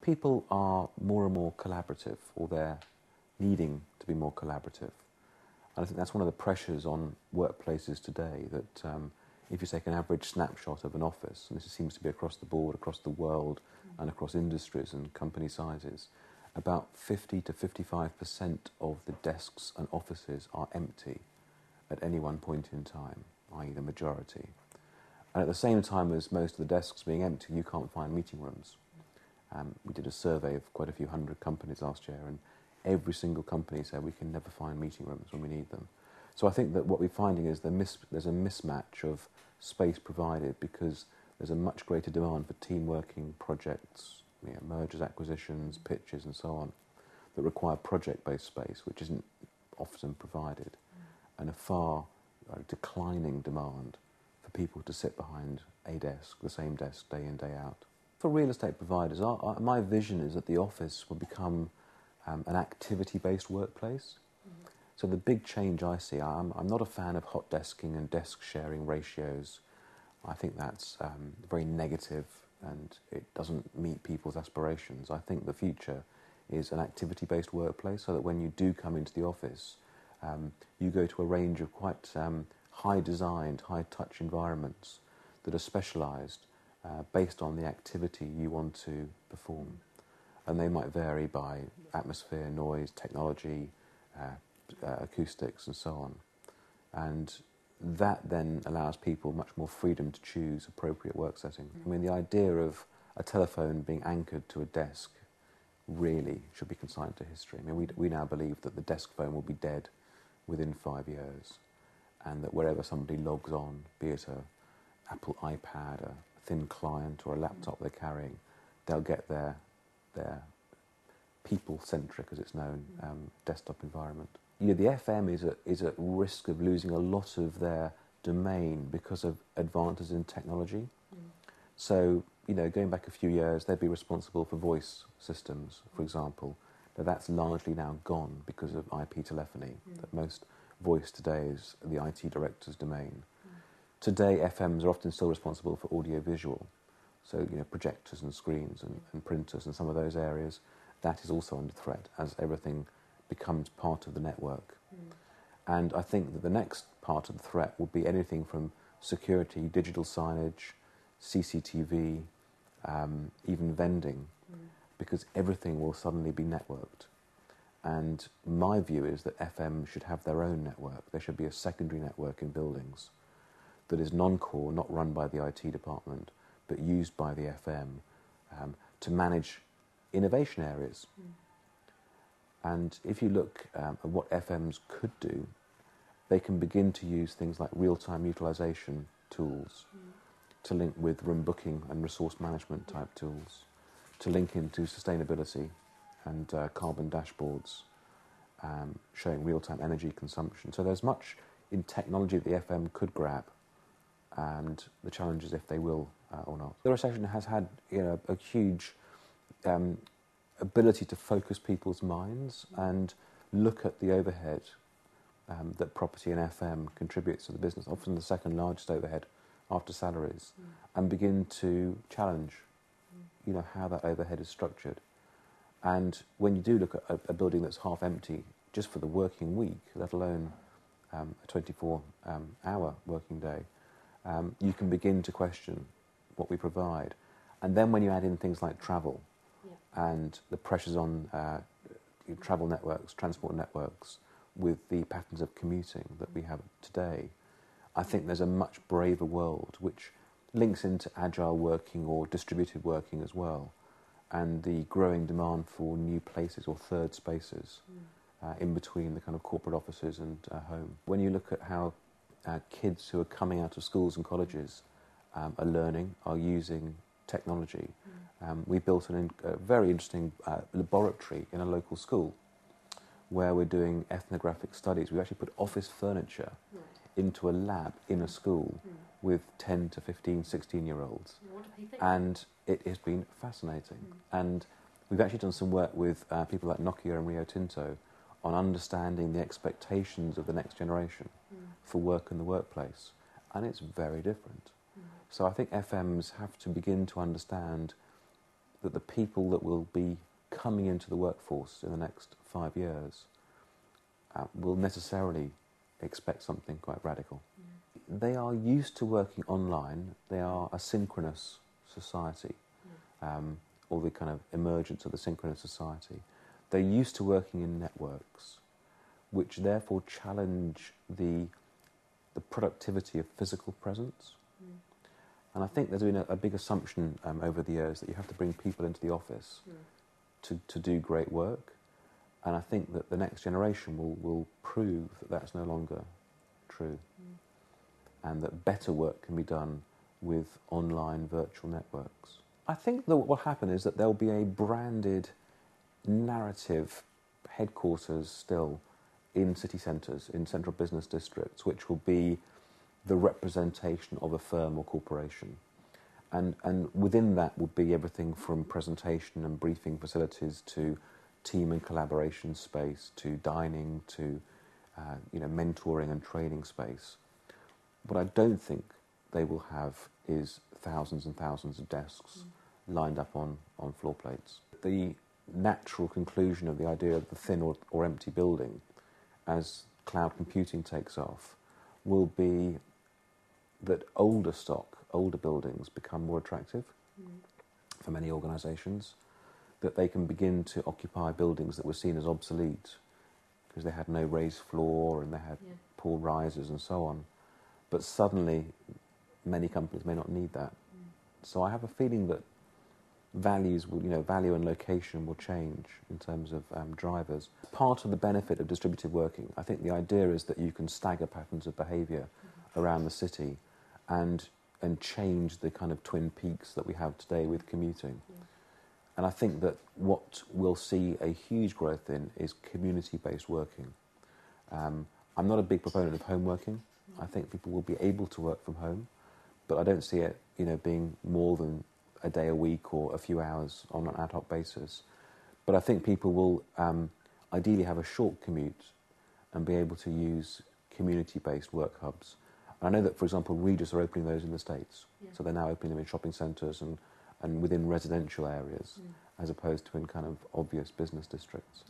people are more and more collaborative, or they're needing to be more collaborative. And I think that's one of the pressures on workplaces today, that if you take an average snapshot of an office, and this seems to be across the board, across the world, and across industries and company sizes, about 50 to 55% of the desks and offices are empty at any one point in time, i.e. the majority. And at the same time as most of the desks being empty, you can't find meeting rooms. We did a survey of quite a few hundred companies last year, and every single company said we can never find meeting rooms when we need them. So I think that what we're finding is there's a mismatch of space provided, because there's a much greater demand for team working projects, mergers, acquisitions, pitches and so on, that require project-based space, which isn't often provided, and a far declining demand for people to sit behind a desk, the same desk, day in, day out. For real estate providers, my vision is that the office will become an activity-based workplace. So the big change I see, I'm not a fan of hot desking and desk sharing ratios. I think that's very negative, and it doesn't meet people's aspirations. I think the future is an activity-based workplace, so that when you do come into the office, you go to a range of quite high-designed, high-touch environments that are specialised based on the activity you want to perform. And they might vary by atmosphere, noise, technology, acoustics and so on. And that then allows people much more freedom to choose appropriate work setting. I mean, the idea of a telephone being anchored to a desk really should be consigned to history. I mean, we now believe that the desk phone will be dead within 5 years, and that wherever somebody logs on, be it a Apple iPad, a thin client or a laptop they're carrying, they'll get their people-centric, as it's known, desktop environment. The FM is at risk of losing a lot of their domain because of advances in technology. So, going back a few years, they'd be responsible for voice systems, for example. But that's largely now gone because of IP telephony, that most voice today is the IT director's domain. Today, FMs are often still responsible for audio-visual. So, projectors and screens and printers and some of those areas, that is also under threat as everything becomes part of the network. And I think that the next part of the threat will be anything from security, digital signage, CCTV, even vending, because everything will suddenly be networked. And my view is that FM should have their own network. There should be a secondary network in buildings that is non-core, not run by the IT department, but used by the FM to manage innovation areas. And if you look at what FMs could do, they can begin to use things like real-time utilisation tools to link with room booking and resource management type tools, to link into sustainability and carbon dashboards, showing real-time energy consumption. So there's much in technology that the FM could grab, and the challenge is if they will or not. The recession has had a huge ability to focus people's minds and look at the overhead that property and FM contributes to the business, often the second largest overhead after salaries, and begin to challenge how that overhead is structured. And when you do look at a building that's half empty just for the working week, let alone a 24-hour working day, you can begin to question what we provide. And then when you add in things like travel and the pressures on travel networks, transport networks, with the patterns of commuting that we have today, I think there's a much braver world which links into agile working or distributed working as well, and the growing demand for new places or third spaces in between the kind of corporate offices and home. When you look at how kids who are coming out of schools and colleges are learning, are using technology, we built a very interesting laboratory in a local school where we're doing ethnographic studies. We actually put office furniture into a lab in a school with 10 to 15, 16-year-olds. And it has been fascinating. And we've actually done some work with people like Nokia and Rio Tinto on understanding the expectations of the next generation for work in the workplace. And it's very different. So I think FMs have to begin to understand that the people that will be coming into the workforce in the next 5 years will necessarily expect something quite radical. They are used to working online. They are a synchronous society, or the kind of emergence of the synchronous society. They're used to working in networks, which therefore challenge the productivity of physical presence. And I think there's been a big assumption over the years that you have to bring people into the office to do great work. And I think that the next generation will prove that that's no longer true. And that better work can be done with online virtual networks. I think that what will happen is that there'll be a branded narrative headquarters still in city centres, in central business districts, which will be the representation of a firm or corporation. And within that will be everything from presentation and briefing facilities to team and collaboration space, to dining, to mentoring and training space. What I don't think they will have is thousands and thousands of desks lined up on floor plates. The natural conclusion of the idea of the thin or empty building as cloud computing takes off will be that older buildings become more attractive for many organisations, that they can begin to occupy buildings that were seen as obsolete because they had no raised floor and they had poor risers and so on. But suddenly, many companies may not need that. So I have a feeling that values will, value and location will change in terms of drivers. Part of the benefit of distributed working, I think the idea is that you can stagger patterns of behaviour around the city and change the kind of twin peaks that we have today with commuting. And I think that what we'll see a huge growth in is community-based working. I'm not a big proponent of home working. I think people will be able to work from home, but I don't see it, being more than a day a week or a few hours on an ad hoc basis. But I think people will ideally have a short commute and be able to use community-based work hubs. And I know that, for example, Regis are opening those in the States. So they're now opening them in shopping centres and within residential areas, as opposed to in kind of obvious business districts.